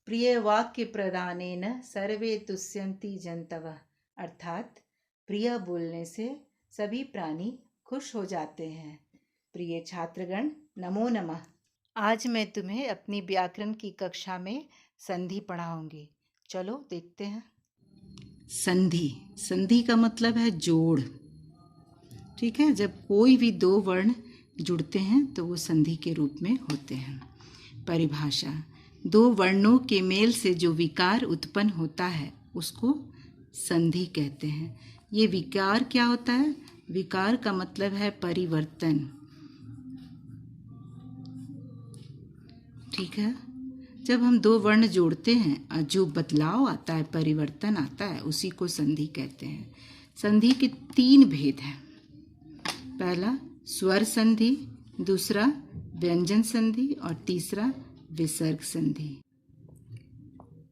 प्रिय वाक्य प्रदानेन सर्वे तुष्यन्ति जन्तवः, अर्थात प्रिय बोलने से सभी प्राणी खुश हो जाते हैं। प्रिय छात्रगण, नमो नमः। आज मैं तुम्हें अपनी व्याकरण की कक्षा में संधि पढ़ाऊंगी। चलो देखते हैं। संधि, संधि का मतलब है जोड़। ठीक है, जब कोई भी दो वर्ण जुड़ते हैं तो वो संधि के रूप में होते हैं। परिभाषा, दो वर्णों के मेल से जो विकार उत्पन्न होता है उसको संधि कहते हैं। ये विकार क्या होता है? विकार का मतलब है परिवर्तन। ठीक है, जब हम दो वर्ण जोड़ते हैं और जो बदलाव आता है, परिवर्तन आता है, उसी को संधि कहते हैं। संधि के तीन भेद हैं। पहला स्वर संधि, दूसरा व्यंजन संधि और तीसरा विसर्ग संधि।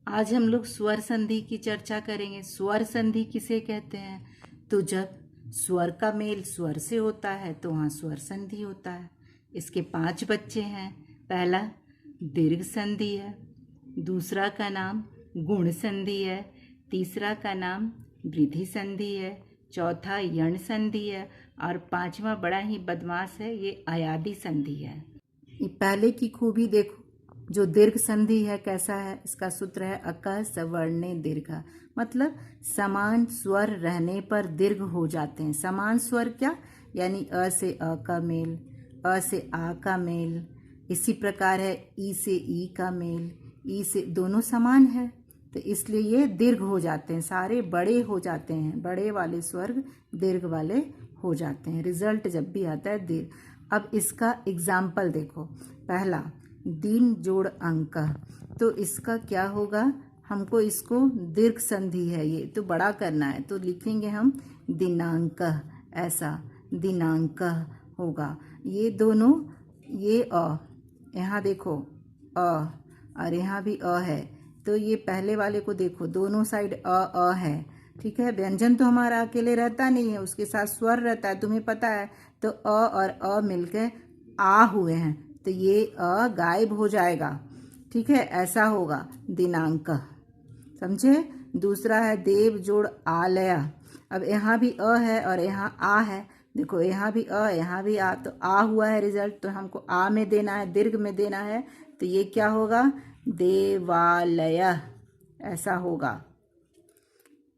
आज हम लोग स्वर संधि की चर्चा करेंगे। स्वर संधि किसे कहते हैं? तो जब स्वर का मेल स्वर से होता है तो वहाँ स्वर संधि होता है। इसके 5 बच्चे हैं। पहला दीर्घ संधि है, दूसरा का नाम गुण संधि है, तीसरा का नाम वृद्धि संधि है, चौथा यण संधि है और 5वां बड़ा ही बदमाश है, ये अयादि संधि है। ये पहले की खूबी देखो, जो दीर्घ संधि है कैसा है? इसका सूत्र है अकः सवर्णे दीर्घ, मतलब समान स्वर रहने पर दीर्घ हो जाते हैं। समान स्वर क्या? यानी अ से अ का मेल, अ से आ का मेल, इसी प्रकार है ई से ई का मेल, ई से, दोनों समान है तो इसलिए ये दीर्घ हो जाते हैं, सारे बड़े हो जाते हैं, बड़े वाले स्वर्ग दीर्घ वाले हो जाते हैं। रिजल्ट जब भी आता है दीर्घ। अब इसका एग्जाम्पल देखो। पहला दिन जोड़ अंक, तो इसका क्या होगा? हमको इसको दीर्घ संधि है, ये तो बड़ा करना है तो लिखेंगे हम दिनांक, ऐसा दिनांक होगा। ये दोनों, ये अ, यहाँ देखो अ और यहाँ भी अ है, तो ये पहले वाले को देखो, दोनों साइड अ है। ठीक है, व्यंजन तो हमारा अकेले रहता नहीं है, उसके साथ स्वर रहता है, तुम्हें पता है। तो अ और अ मिलकर आ हुए हैं तो ये अ गायब हो जाएगा। ठीक है, ऐसा होगा दिनांक। समझे? दूसरा है देव जोड़ आलय। अब यहाँ भी अ है और यहाँ आ है, देखो यहाँ भी अ, यहाँ भी आ, तो आ हुआ है रिजल्ट, तो हमको आ में देना है, दीर्घ में देना है, तो ये क्या होगा? देवालय, ऐसा होगा।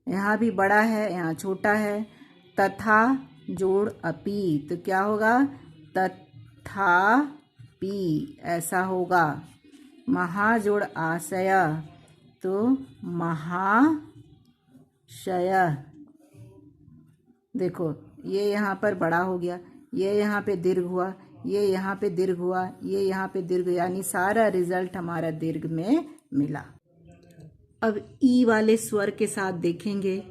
यहाँ भी बड़ा है, यहाँ छोटा है। तथा जोड़ अपि, तो क्या होगा? तथापि, ऐसा होगा। महा जोड़ आशय, तो महाशय। देखो ये यहाँ पर बड़ा हो गया, ये यहाँ पे दीर्घ हुआ, ये यहाँ पे दीर्घ हुआ, ये यहाँ पे दीर्घ, यानी सारा रिजल्ट हमारा दीर्घ में मिला। अब ई वाले स्वर के साथ देखेंगे।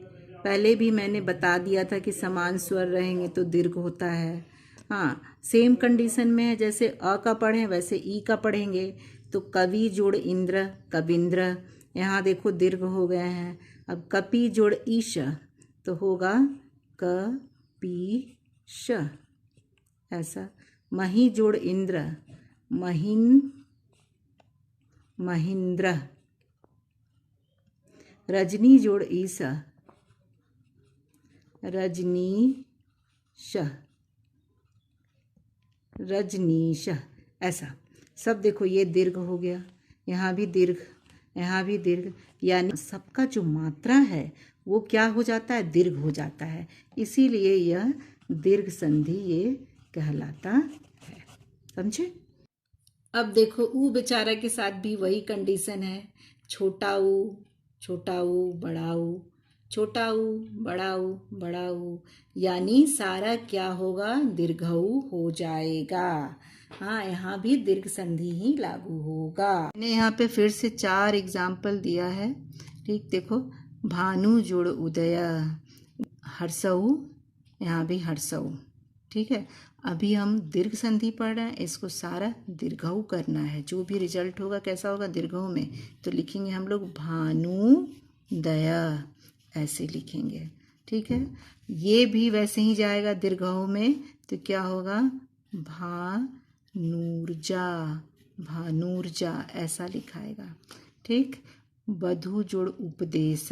पहले भी मैंने बता दिया था कि समान स्वर रहेंगे तो दीर्घ होता है। हाँ, सेम कंडीशन में है, जैसे अ का पढ़ें वैसे ई का पढ़ेंगे। तो कवि जोड़ इंद्र, कविंद्र, यहाँ देखो दीर्घ हो गए हैं। अब कपि जोड़ ईश, तो होगा कपीश, ऐसा। मही जोड़ इंद्र, महींद्र। रजनी जोड़ ईसा, रजनीश, रजनीश, ऐसा। सब देखो ये दीर्घ हो गया, यहाँ भी दीर्घ, यहाँ भी दीर्घ, यानी सबका जो मात्रा है वो क्या हो जाता है? दीर्घ हो जाता है। इसीलिए यह दीर्घ संधि ये कहलाता है। समझे? अब देखो ऊ बेचारा के साथ भी वही कंडीशन है। छोटा ऊ, छोटा ऊ, बड़ा ऊ, छोटा ऊ, बड़ा ऊ, बड़ा ऊ, यानी सारा क्या होगा? दीर्घऊ हो जाएगा। हाँ, यहाँ भी दीर्घ संधि ही लागू होगा। मैंने यहाँ पे फिर से 4 एग्जाम्पल दिया है। ठीक, देखो भानु जोड़ उदय, हर्षऊ, यहाँ भी हर्षऊ। ठीक है, अभी हम दीर्घ संधि पढ़ रहे हैं, इसको सारा दीर्घऊ करना है। जो भी रिजल्ट होगा कैसा होगा? दीर्घऊ में। तो लिखेंगे हम लोग भानुदया, ऐसे लिखेंगे। ठीक है, ये भी वैसे ही जाएगा दीर्घऊ में, तो क्या होगा? भानूर्जा, भानूर्जा, ऐसा लिखाएगा। ठीक। बधु जोड़ उपदेश,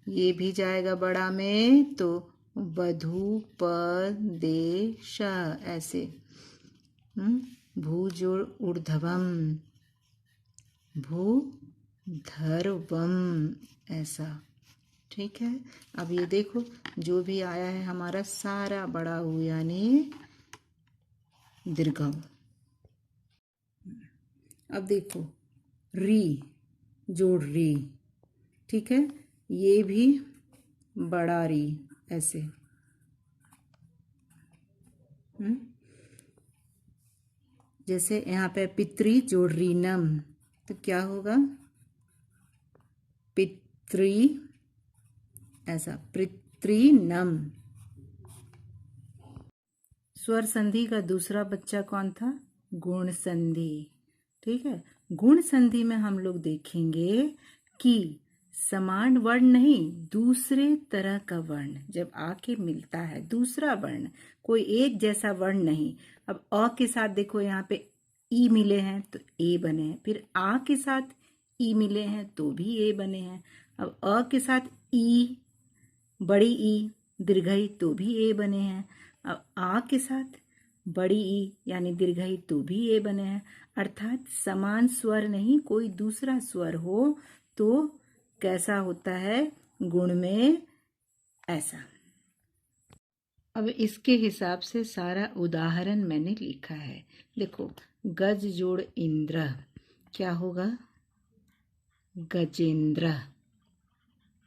ये भी जाएगा बड़ा में तो बधूपदेश ऐसे। भू जोड़ ऊर्ध्वम, भूधर्वम ऐसा। ठीक है। अब ये देखो जो भी आया है हमारा सारा बड़ा ऊ यानी दीर्घऊ। अब देखो री जोड़ री, ठीक है, ये भी बड़ा री ऐसे। जैसे यहाँ पे पितरी जोड़ रीनम, तो क्या होगा पितृ ऐसा, पितृनम। स्वर संधि का दूसरा बच्चा कौन था? गुण संधि। ठीक है। गुण संधि में हम लोग देखेंगे कि समान वर्ण नहीं, दूसरे तरह का वर्ण जब आके मिलता है, दूसरा वर्ण, कोई एक जैसा वर्ण नहीं। अब अ के साथ देखो यहाँ पे ई मिले हैं तो ए बने हैं, फिर आ के साथ ई मिले हैं तो भी ए बने हैं। अब अ के साथ ई, बड़ी ई दीर्घई तो भी ए बने हैं। अब आ के साथ बड़ी ई यानी दीर्घई तो भी ए बने हैं। अर्थात समान स्वर नहीं, कोई दूसरा स्वर हो तो कैसा होता है गुण में ऐसा। अब इसके हिसाब से सारा उदाहरण मैंने लिखा है। देखो गज जोड़ इंद्र, क्या होगा गजेंद्र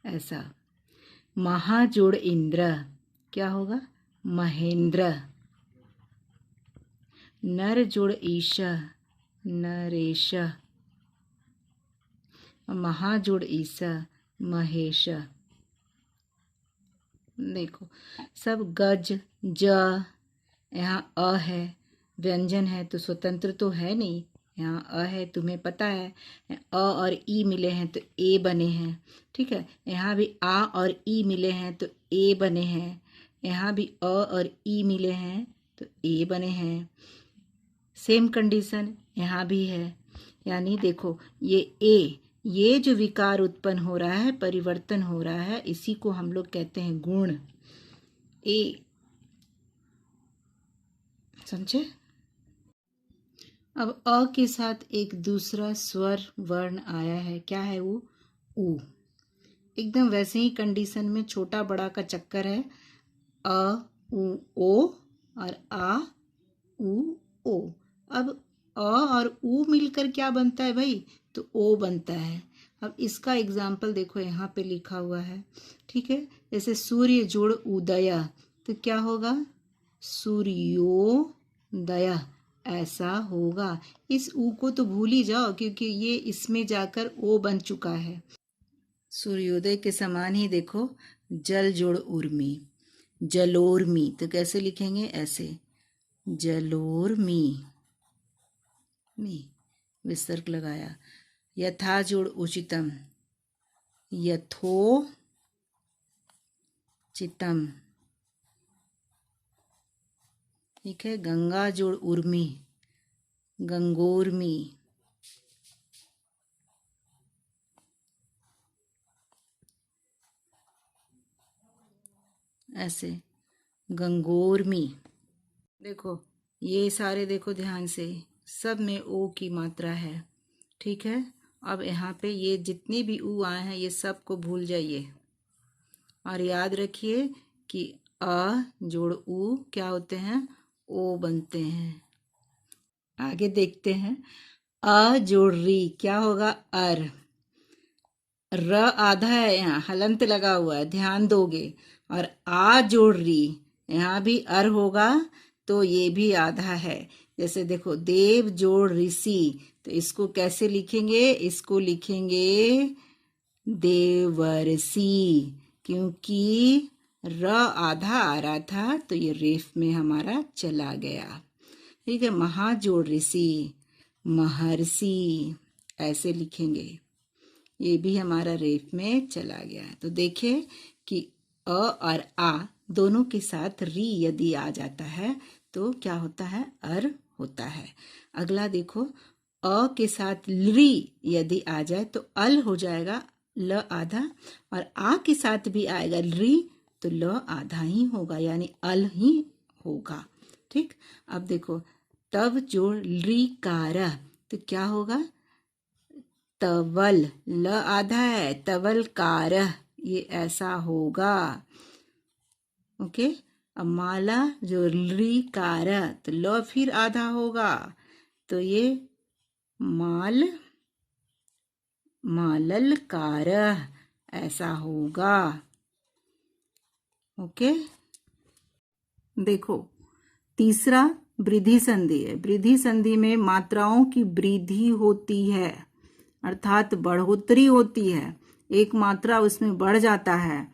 ऐसा। महा जोड़ इंद्र, क्या होगा महेंद्र। नर जोड़ ईश, नरेश। महा जोड़ ईसा, महेश। देखो सब गज ज, यहाँ अ है, व्यंजन है तो स्वतंत्र तो है नहीं, यहाँ अ है तुम्हें पता है, अ और ई मिले हैं तो ए बने हैं। ठीक है। यहाँ भी आ और ई मिले हैं तो ए बने हैं। यहाँ भी अ और ई मिले हैं तो ए बने हैं। सेम कंडीशन यहाँ भी है। यानी देखो ये ए, ये जो विकार उत्पन्न हो रहा है, परिवर्तन हो रहा है, इसी को हम लोग कहते हैं गुण। ए, समझे? अब अ के साथ एक दूसरा स्वर वर्ण आया है, क्या है वो? ऊ। एकदम वैसे ही कंडीशन में छोटा बड़ा का चक्कर है। अ उ ओ और आ उ ओ। अब अ और ऊ मिलकर क्या बनता है भाई? तो ओ बनता है। अब इसका एग्जाम्पल देखो यहाँ पे लिखा हुआ है। ठीक है। जैसे सूर्य जोड़ उदय, तो क्या होगा सूर्योदय ऐसा होगा। इस ऊ को तो भूल ही जाओ क्योंकि ये इसमें जाकर ओ बन चुका है। सूर्योदय के समान ही देखो जल जोड़ उर्मी, जलोर्मी, तो कैसे लिखेंगे? ऐसे जलोर्मी, मी विसर्ग लगाया। यथा जोड़ उचितम, यथोचितम। ठीक है। गंगा जोड़ उर्मी, गंगोर्मी। ऐसे गंगोर्मी। देखो ये सारे देखो ध्यान से, सब में ओ की मात्रा है। ठीक है। अब यहाँ पे ये जितने भी ऊ आए हैं ये सब को भूल जाइए और याद रखिए कि अ जोड़ ऊ क्या होते हैं? ओ बनते हैं। आगे देखते हैं। अ जोड़ री, क्या होगा? अर। र आधा है, यहाँ हलंत लगा हुआ है, ध्यान दोगे। और आ जोड़ री, यहाँ भी अर होगा तो ये भी आधा है। जैसे देखो देव जोड़ ऋषि, तो इसको कैसे लिखेंगे? इसको लिखेंगे देवर्षि, क्योंकि र आधा आ रहा था तो ये रेफ में हमारा चला गया। ठीक है। महा जोड़ ऋषि, महर्षि ऐसे लिखेंगे, ये भी हमारा रेफ में चला गया। तो देखिए कि अ और आ दोनों के साथ री यदि आ जाता है तो क्या होता है? अर होता है। अगला देखो अ के साथ ली यदि आ जाए तो अल हो जाएगा ल आधा, और आ के साथ भी आएगा री तो ल आधा ही होगा, यानी अल ही होगा। ठीक, अब देखो तब जोड़ री कार तो क्या होगा, तवल, ल आधा है, तवल कार, ये ऐसा होगा। ओके, अब माला जो री कार तो ल फिर आधा होगा, तो ये माल मालल कार ऐसा होगा। ओके, देखो तीसरा वृद्धि संधि है। वृद्धि संधि में मात्राओं की वृद्धि होती है, अर्थात बढ़ोतरी होती है, एक मात्रा उसमें बढ़ जाता है।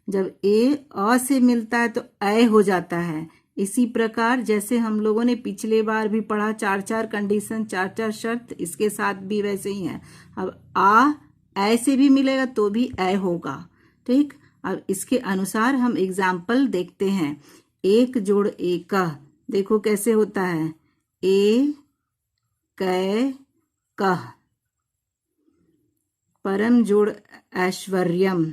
जब ए अ से मिलता है तो ऐ हो जाता है। इसी प्रकार जैसे हम लोगों ने पिछले बार भी पढ़ा, चार चार कंडीशन, चार चार शर्त, इसके साथ भी वैसे ही है। अब आ ऐ से भी मिलेगा तो भी ऐ होगा। ठीक, अब इसके अनुसार हम एग्जाम्पल देखते हैं। एक जोड़ एक, देखो कैसे होता है, ए कै कह। परम जोड़ ऐश्वर्यम,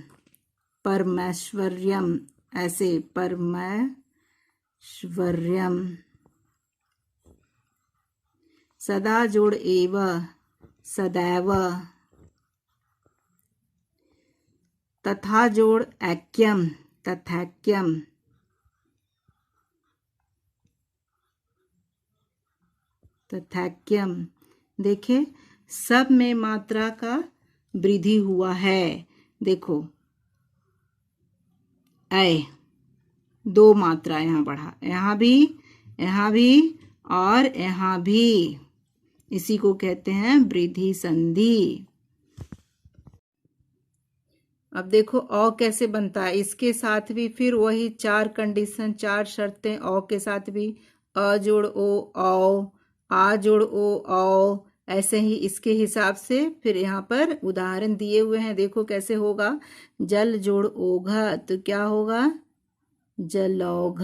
परमैश्वर्यम, ऐसे परमैश्वर्यम। सदा जोड़ एव, सदैव। तथा जोड़ ऐक्यम, तथैक्यम। तथैक्यम। देखे सब में मात्रा का वृद्धि हुआ है। देखो ऐ, दो मात्रा यहाँ बढ़ा, यहाँ भी और यहाँ भी, इसी को कहते हैं वृद्धि संधि। अब देखो औ कैसे बनता है, इसके साथ भी फिर वही चार कंडीशन, चार शर्तें। औ के साथ भी अ जोड़ ओ औ, आ जोड़ ओ औ, ऐसे ही इसके हिसाब से फिर यहाँ पर उदाहरण दिए हुए हैं। देखो कैसे होगा, जल जोड़ ओघ तो क्या होगा, जलौघ।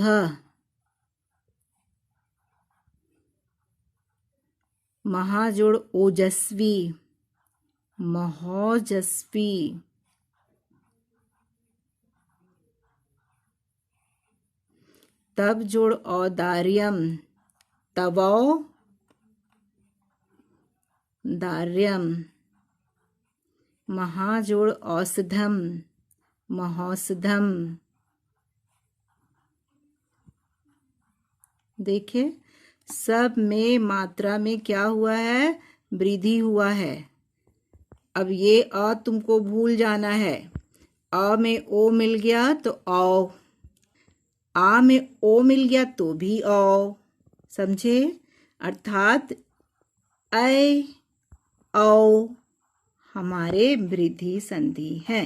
महा जोड़ ओजस्वी, महोजस्वी। तब जोड़ औदार्यम, तवौ दार्यम। महाजोड़ औषधम, महोषधम। देखिए सब में मात्रा में क्या हुआ है, वृद्धि हुआ है। अब ये अ तुमको भूल जाना है, अ में ओ मिल गया तो औ, आ में ओ मिल गया तो भी औ, समझे। अर्थात ऐ औ हमारे वृद्धि संधि है।